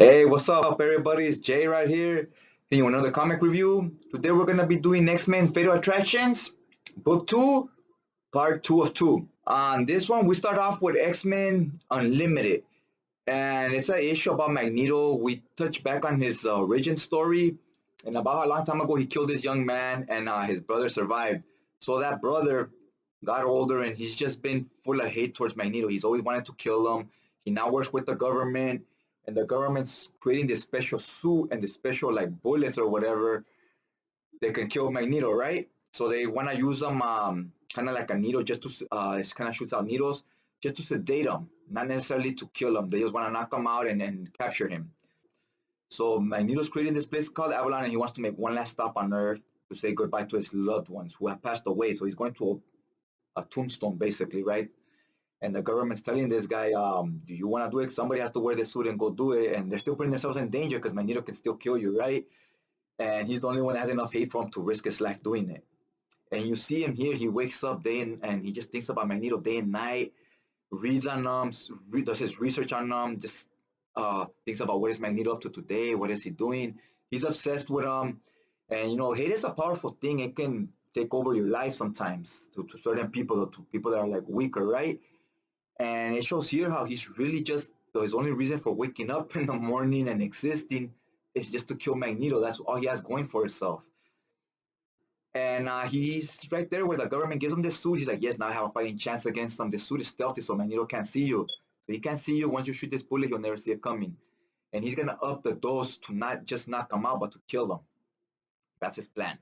Hey, what's up, everybody? It's Jay right here. Here with another comic review. Today we're gonna be doing X-Men Fatal Attractions, Book 2, Part 2 of 2. On this one, we start off with X-Men Unlimited. And it's an issue about Magneto. We touch back on his origin story and about how a long time ago he killed this young man and his brother survived. So that brother got older and he's just been full of hate towards Magneto. He's always wanted to kill him. He now works with the government, and the government's creating this special suit and this special like bullets or whatever that can kill Magneto, right? So they want to use them kind of like a needle just to it kind of shoots out needles just to sedate him, not necessarily to kill him. They just want to knock him out and capture him. So Magneto's creating this place called Avalon, and he wants to make one last stop on Earth to say goodbye to his loved ones who have passed away. So he's going to a tombstone, basically, right? And the government's telling this guy, do you want to do it? Somebody has to wear the suit and go do it. And they're still putting themselves in danger because Magneto can still kill you, right? And he's the only one that has enough hate for him to risk his life doing it. And you see him here, he wakes up and he just thinks about Magneto day and night, reads on them, does his research on them, just thinks about what is Magneto up to today, what is he doing. He's obsessed with him. And, hate is a powerful thing. It can take over your life sometimes to certain people, to people that are like weaker, right? And it shows here how he's really just his only reason for waking up in the morning and existing is just to kill Magneto. That's all he has going for himself. And he's right there where the government gives him this suit. He's like, yes, now I have a fighting chance against them. The suit is stealthy, so Magneto can't see you. So he can't see you. Once you shoot this bullet, he'll never see it coming. And he's gonna up the dose to not just knock him out, but to kill him. That's his plan.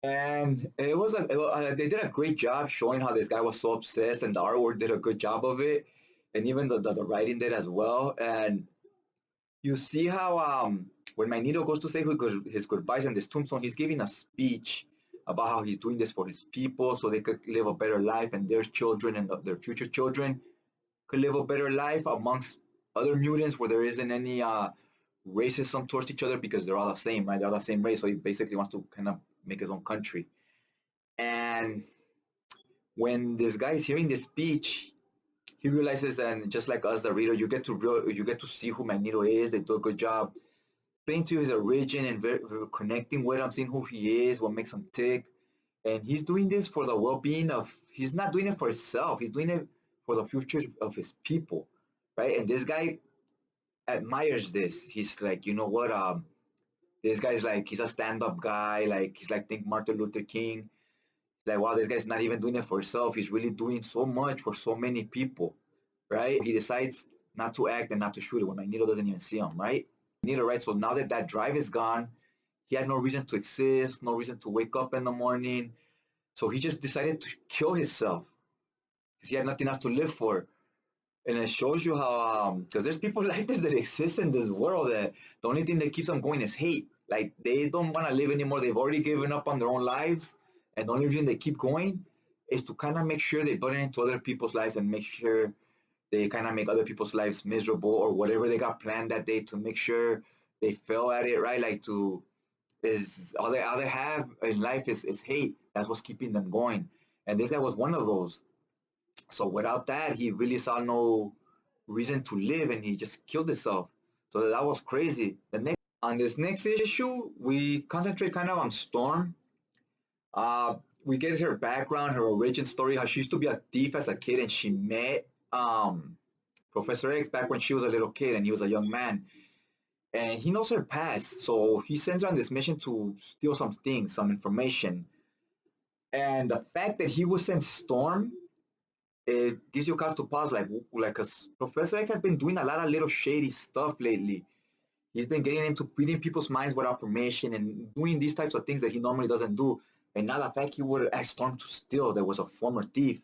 And they did a great job showing how this guy was so obsessed, and the artwork did a good job of it, and even the writing did as well. And you see how when Magneto goes to say his goodbyes in this tombstone, he's giving a speech about how he's doing this for his people so they could live a better life, and their children and their future children could live a better life amongst other mutants where there isn't any racism towards each other because they're all the same, right? They're all the same race. So he basically wants to kind of make his own country. And when this guy is hearing this speech, he realizes, and just like us, the reader, you get to see who Magneto is. They do a good job playing to his origin and connecting with him, seeing who he is, what makes him tick. And he's doing this for the well-being of. He's not doing it for himself. He's doing it for the future of his people, right? And this guy admires this. He's like, you know what? This guy's like, he's a stand-up guy. Like he's like, think Martin Luther King. Like, wow, this guy's not even doing it for himself. He's really doing so much for so many people, right? He decides not to act and not to shoot it when Magneto doesn't even see him, right? Magneto, right? So now that that drive is gone, he had no reason to exist, no reason to wake up in the morning. So he just decided to kill himself because he had nothing else to live for. And it shows you how, because there's people like this that exist in this world that the only thing that keeps them going is hate. Like they don't want to live anymore. They've already given up on their own lives, and the only reason they keep going is to kind of make sure they butt into other people's lives and make sure they kind of make other people's lives miserable or whatever they got planned that day to make sure they fail at it, right? Like to is all they have in life is hate. That's what's keeping them going. And this guy was one of those. So without that, he really saw no reason to live, and he just killed himself. So that was crazy. The next on this next issue, we concentrate kind of on Storm. We get her background, her origin story, how she used to be a thief as a kid, and she met Professor X back when she was a little kid, and he was a young man. And he knows her past, so he sends her on this mission to steal some things, some information. And the fact that he was sent Storm, it gives you cause to pause, cause Professor X has been doing a lot of little shady stuff lately. He's been getting into reading people's minds without permission and doing these types of things that he normally doesn't do. And now the fact he would ask Storm to steal, that was a former thief.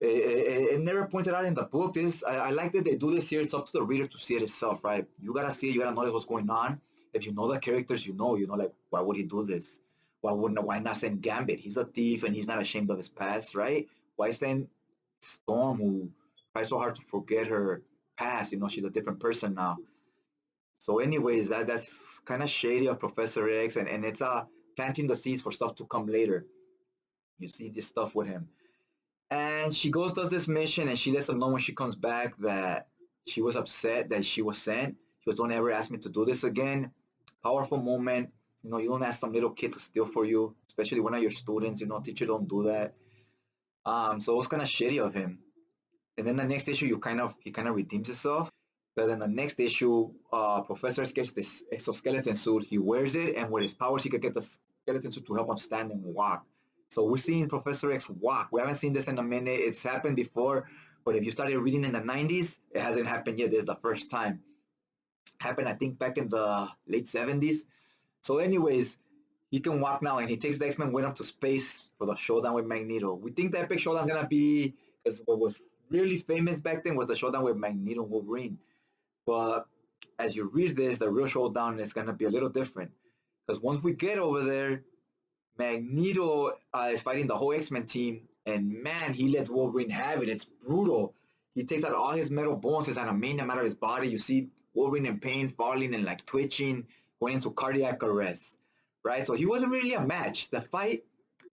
It never pointed out in the book. I like that they do this here. It's up to the reader to see it itself, right? You gotta see it. You gotta know what's going on. If you know the characters, like why would he do this? Why not send Gambit? He's a thief and he's not ashamed of his past, right? Why send Storm, who tries so hard to forget her past? She's a different person now. So, anyways, that's kind of shady of Professor X, and it's planting the seeds for stuff to come later. You see this stuff with him. And she goes, does this mission, and she lets them know when she comes back that she was upset that she was sent. He goes, don't ever ask me to do this again. Powerful moment. You know, you don't ask some little kid to steal for you, especially one of your students. You know, teacher don't do that. So it was kind of shitty of him. And then the next issue, he kind of redeems himself. But then the next issue, Professor X gets this exoskeleton suit. He wears it, and with his powers, he could get the skeleton suit to help him stand and walk. So we're seeing Professor X walk. We haven't seen this in a minute. It's happened before, but if you started reading in the 90s, it hasn't happened yet. This is the first time. Happened, I think, back in the late 70s. So anyways, he can walk now, and he takes the X-Men with him to space for the showdown with Magneto. We think that big showdown's going to be, because what was really famous back then was the showdown with Magneto and Wolverine. But as you read this, the real showdown is going to be a little different. Because once we get over there, Magneto is fighting the whole X-Men team, and man, he lets Wolverine have it. It's brutal. He takes out all his metal bones, his adamantium out of his body. You see Wolverine in pain, falling and like twitching, going into cardiac arrest, right? So he wasn't really a match. The fight,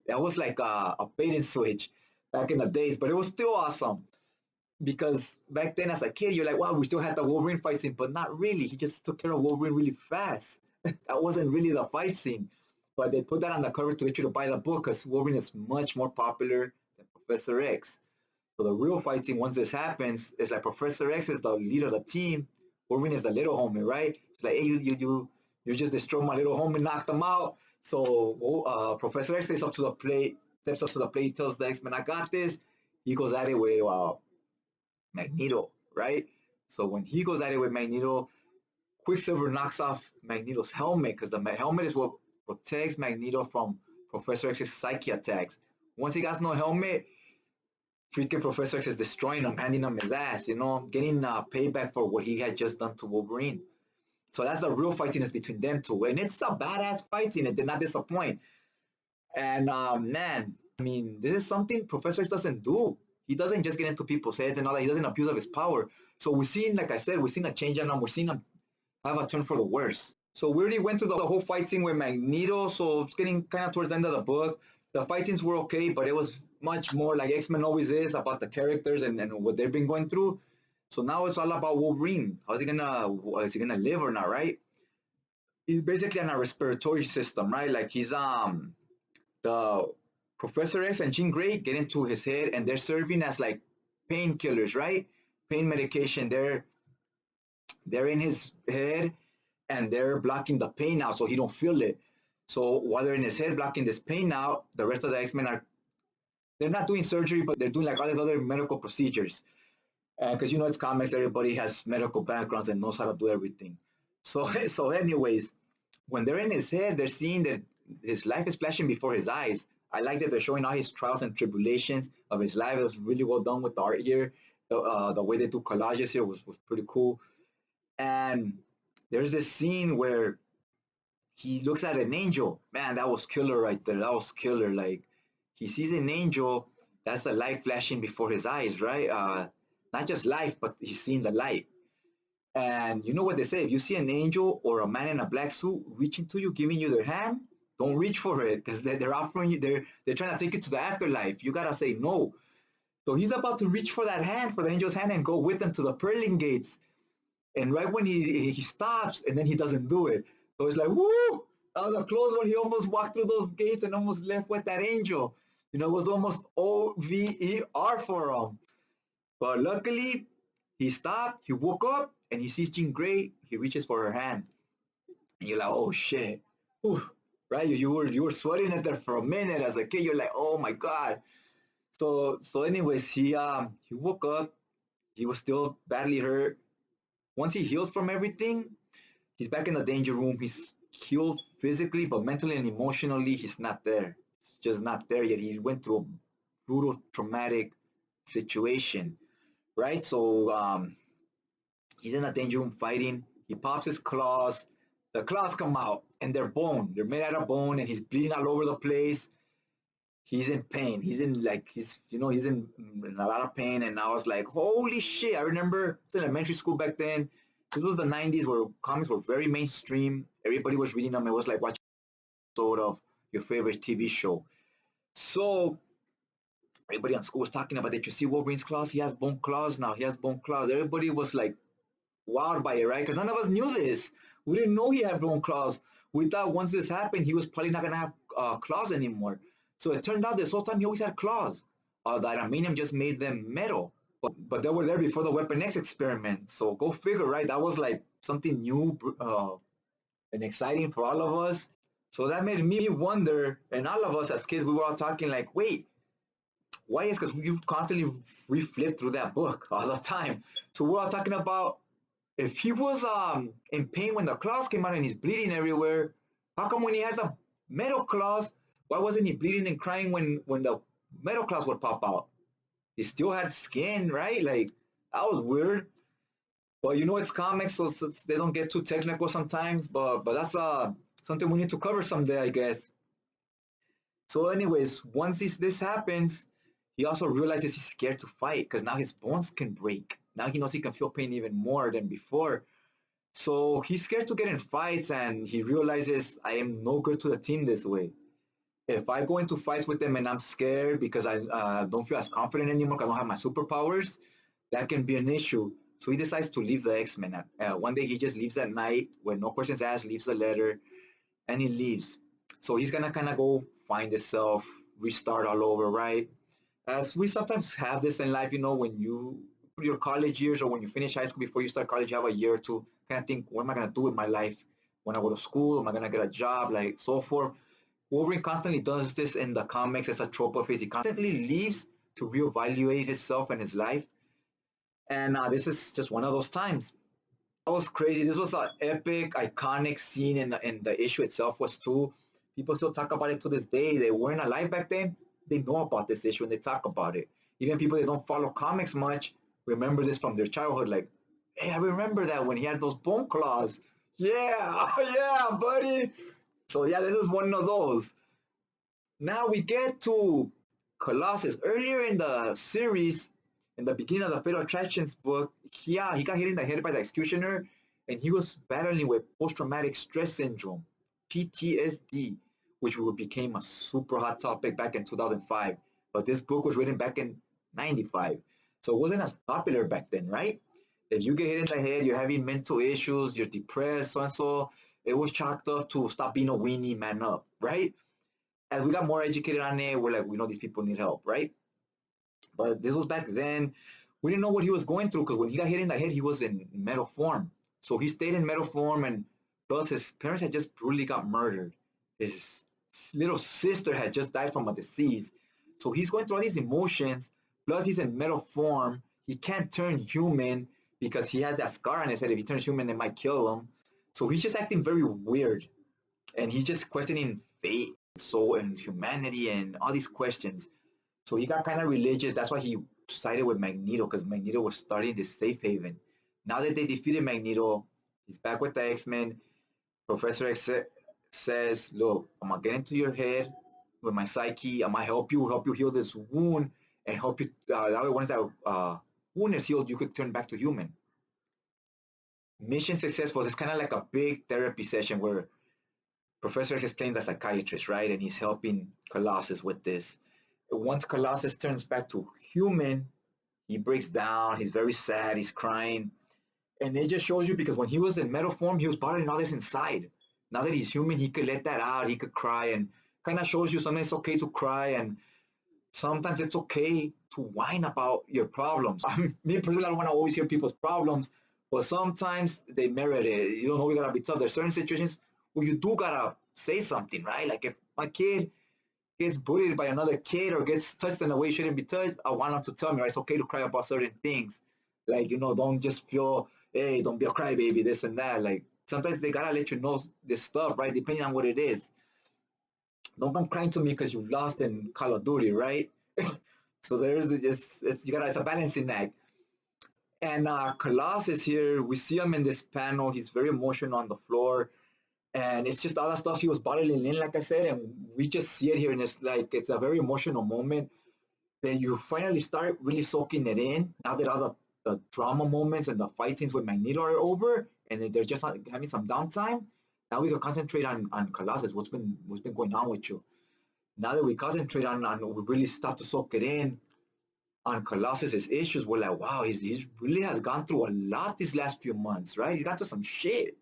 that was like a bait and switch back in the days, but it was still awesome. Because back then as a kid, you're like, wow, we still had the Wolverine fight scene, but not really. He just took care of Wolverine really fast. That wasn't really the fight scene. But they put that on the cover to get you to buy the book because Wolverine is much more popular than Professor X. So the real fight scene, once this happens, is like Professor X is the leader of the team. Wolverine is the little homie, right? It's like, hey, you just destroyed my little homie, knocked him out. So Professor X steps up to the plate, tells the X-Men, I got this. He goes at it with Magneto, right? So when he goes at it with Magneto, Quicksilver knocks off Magneto's helmet because the helmet is what protects Magneto from Professor X's psyche attacks. Once he got no helmet, freaking Professor X is destroying him, handing him his ass, you know, getting payback for what he had just done to Wolverine. So that's the real fighting is between them two. And it's a badass fighting. It did not disappoint. And man, I mean, this is something Professor X doesn't do. He doesn't just get into people's heads and all that. He doesn't abuse of his power. So we've seen, like I said, we've seen a change on him. We've seen him have a turn for the worse. So we already went through the whole fight scene with Magneto. So it's getting kind of towards the end of the book. The fight scenes were okay, but it was much more like X-Men always is about the characters and what they've been going through. So now it's all about Wolverine. Is he gonna live or not, right? He's basically on a respiratory system, right? Like he's the Professor X and Jean Grey get into his head and they're serving as like painkillers, right? Pain medication. They're in his head and they're blocking the pain out so he don't feel it. So while they're in his head blocking this pain out, the rest of the X-Men they're not doing surgery, but they're doing like all these other medical procedures. Because you know it's comics, everybody has medical backgrounds and knows how to do everything. So anyways, when they're in his head, they're seeing that his life is flashing before his eyes. I like that they're showing all his trials and tribulations of his life. It was really well done with the art here. The way they do collages here was pretty cool. And there's this scene where he looks at an angel. Man, that was killer right there. That was killer. Like, he sees an angel. That's the light flashing before his eyes, right? Not just life, but he's seeing the light. And you know what they say? If you see an angel or a man in a black suit reaching to you, giving you their hand, don't reach for it because they're offering you. They're trying to take you to the afterlife. You gotta say no. So he's about to reach for that hand, for the angel's hand, and go with them to the pearling gates. And right when he stops, and then he doesn't do it. So it's like, woo! That was a close one. He almost walked through those gates and almost left with that angel. You know, it was almost OVER for him. But luckily, he stopped, he woke up, and he sees Jean Grey. He reaches for her hand. And you're like, oh, shit. Whew. Right? You were sweating at there for a minute as a kid. You're like, oh, my God. So anyways, he woke up. He was still badly hurt. Once he healed from everything, he's back in the danger room. He's healed physically, but mentally and emotionally, he's not there. He's just not there yet. He went through a brutal, traumatic situation, right? So he's in the danger room fighting. He pops his claws. The claws come out, and they're bone. They're made out of bone, and he's bleeding all over the place. He's in pain. He's in a lot of pain. And I was like, holy shit. I remember in elementary school back then. This was the 90s where comics were very mainstream. Everybody was reading them. It was like watching sort of your favorite TV show. So everybody on school was talking about, did you see Wolverine's claws? He has bone claws now. He has bone claws. Everybody was like wowed by it, right? Because none of us knew this. We didn't know he had bone claws. We thought once this happened, he was probably not gonna have claws anymore. So it turned out this whole time he always had claws. The adamantium just made them metal. But they were there before the Weapon X experiment. So go figure, right? That was like something new and exciting for all of us. So that made me wonder, and all of us as kids, we were all talking like, wait, why is because you constantly reflip through that book all the time. So we're all talking about if he was in pain when the claws came out and he's bleeding everywhere, how come when he had the metal claws, why wasn't he bleeding and crying when the metal claws would pop out? He still had skin, right? Like that was weird. But you know it's comics, so they don't get too technical sometimes. But that's something we need to cover someday, I guess. So, anyways, once this happens, he also realizes he's scared to fight because now his bones can break. Now he knows he can feel pain even more than before. So he's scared to get in fights, and he realizes I am no good to the team this way. If I go into fights with them and I'm scared because I don't feel as confident anymore, because I don't have my superpowers, that can be an issue. So he decides to leave the X-Men. One day he just leaves at night with no questions asked, leaves a letter, and he leaves. So he's gonna kind of go find himself, restart all over, right? As we sometimes have this in life, you know, when you your college years or when you finish high school before you start college, you have a year or two kind of think, what am I gonna do with my life when I go to school? Am I gonna get a job? Like so forth. Wolverine constantly does this in the comics as a trope of his. He constantly leaves to reevaluate himself and his life. And this is just one of those times. That was crazy. This was an epic, iconic scene, and the issue itself was too. People still talk about it to this day. They weren't alive back then. They know about this issue and they talk about it. Even people that don't follow comics much remember this from their childhood. Like, hey, I remember that when he had those bone claws. Yeah, yeah, buddy. So yeah, this is one of those. Now we get to Colossus. Earlier in the series, in the beginning of the Fatal Attractions book, he got hit in the head by the Executioner, and he was battling with post-traumatic stress syndrome, PTSD, which became a super hot topic back in 2005. But this book was written back in 95, so it wasn't as popular back then, right? If you get hit in the head, you're having mental issues, you're depressed, so and so, it was chalked up to stop being a weenie, man up, right? As we got more educated on it, we're like, we know these people need help, right? But this was back then. We didn't know what he was going through because when he got hit in the head, he was in metal form. So he stayed in metal form, and plus his parents had just brutally got murdered. His little sister had just died from a disease. So he's going through all these emotions. Plus he's in metal form. He can't turn human because he has that scar on his head. If he turns human, it might kill him. So he's just acting very weird, and he's just questioning fate, soul, and humanity, and all these questions. So he got kind of religious. That's why he sided with Magneto, because Magneto was starting this safe haven. Now that they defeated Magneto, he's back with the X-Men. Professor X says, look, I'm going to get into your head with my psyche. I'm going to help you heal this wound, and help you. That way, once that wound is healed, you could turn back to human. Mission successful. It's kind of like a big therapy session where Professor X is playing the psychiatrist, right? And he's helping Colossus with this. Once Colossus turns back to human, he breaks down. He's very sad. He's crying. And it just shows you, because when he was in metal form, he was bottling all this inside. Now that he's human, he could let that out. He could cry, and kind of shows you sometimes it's okay to cry, and sometimes it's okay to whine about your problems. Me personally, I don't want to always hear people's problems, but sometimes they merit it. You don't know, you gotta be tough. There's certain situations where you do gotta say something, right? Like if my kid gets bullied by another kid or gets touched in a way he shouldn't be touched, I want them to tell me, right? It's okay to cry about certain things. Like, you know, don't just feel, hey, don't be a crybaby, this and that. Like, sometimes they gotta let you know this stuff, right? Depending on what it is. Don't come crying to me because you lost in Call of Duty, right? So there's just, it's a balancing act. And Colossus here, we see him in this panel. He's very emotional on the floor. And it's just all that stuff he was bottling in, like I said, and we just see it here, and it's like it's a very emotional moment. Then you finally start really soaking it in. Now that all the drama moments and the fight scenes with Magneto are over, and they're just having some downtime, now we can concentrate on Colossus. What's been going on with you? Now that we concentrate on we really start to soak it in. on Colossus's issues, we're like, wow, he's really has gone through a lot these last few months, right? He's gone through some shit.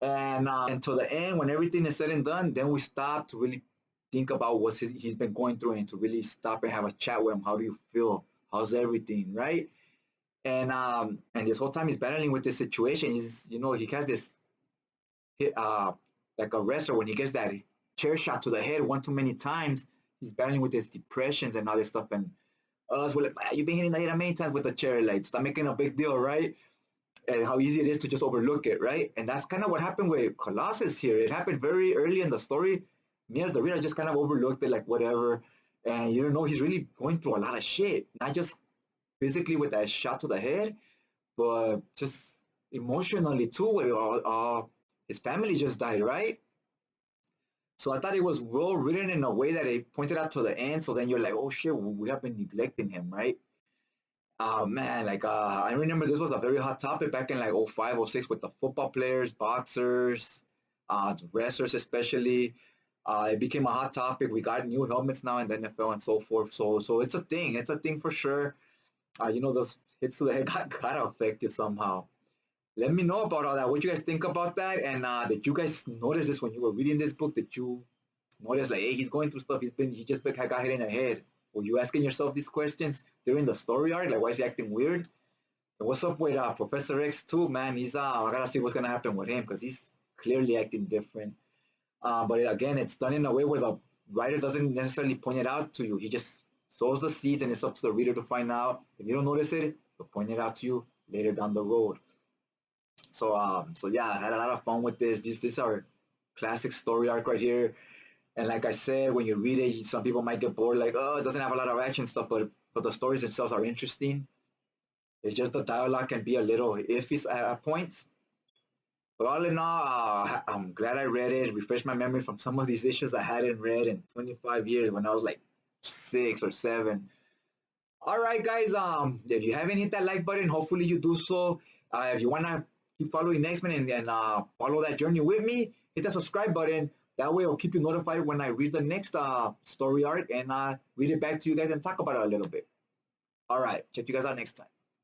And until the end, when everything is said and done, then we stop to really think about what he's been going through and to really stop and have a chat with him. How do you feel? How's everything, right? And this whole time he's battling with this situation. He has this hit, like a wrestler when he gets that chair shot to the head one too many times. He's battling with his depressions and all this stuff. And us, we're like, you've been hitting the head many times with the chair. Like, stop making a big deal, right? And how easy it is to just overlook it, right? And that's kind of what happened with Colossus here. It happened very early in the story. Me as the reader just kind of overlooked it, like whatever. And he's really going through a lot of shit, not just physically with that shot to the head, but just emotionally too. Where his family just died, right? So I thought it was well written in a way that it pointed out to the end. So then you're like, oh shit, we have been neglecting him, right? Man, like I remember this was a very hot topic back in like 05, 06 with the football players, boxers, the wrestlers especially. It became a hot topic. We got new helmets now in the NFL and so forth. So it's a thing. It's a thing for sure. Those hits to the head gotta affect you somehow. Let me know about all that. What you guys think about that? And did you guys notice this when you were reading this book? Did you notice like, hey, he's going through stuff. He just got hit in the head. Were you asking yourself these questions during the story arc? Like, why is he acting weird? And what's up with Professor X too, man? He's I gotta see what's gonna happen with him because he's clearly acting different. But again, it's done in a way where the writer doesn't necessarily point it out to you. He just sows the seeds, and it's up to the reader to find out. If you don't notice it, he'll point it out to you later down the road. So yeah, I had a lot of fun with this. This is our classic story arc right here. And like I said, when you read it, some people might get bored, like, oh, it doesn't have a lot of action stuff, but the stories themselves are interesting. It's just the dialogue can be a little iffy at points. But all in all, I'm glad I read it, refreshed my memory from some of these issues I hadn't read in 25 years when I was like 6 or 7. All right, guys. If you haven't hit that like button, hopefully you do so. If you wanna keep following X-Men and follow that journey with me, hit that subscribe button. That way, I'll keep you notified when I read the next story arc and read it back to you guys and talk about it a little bit. All right, check you guys out next time.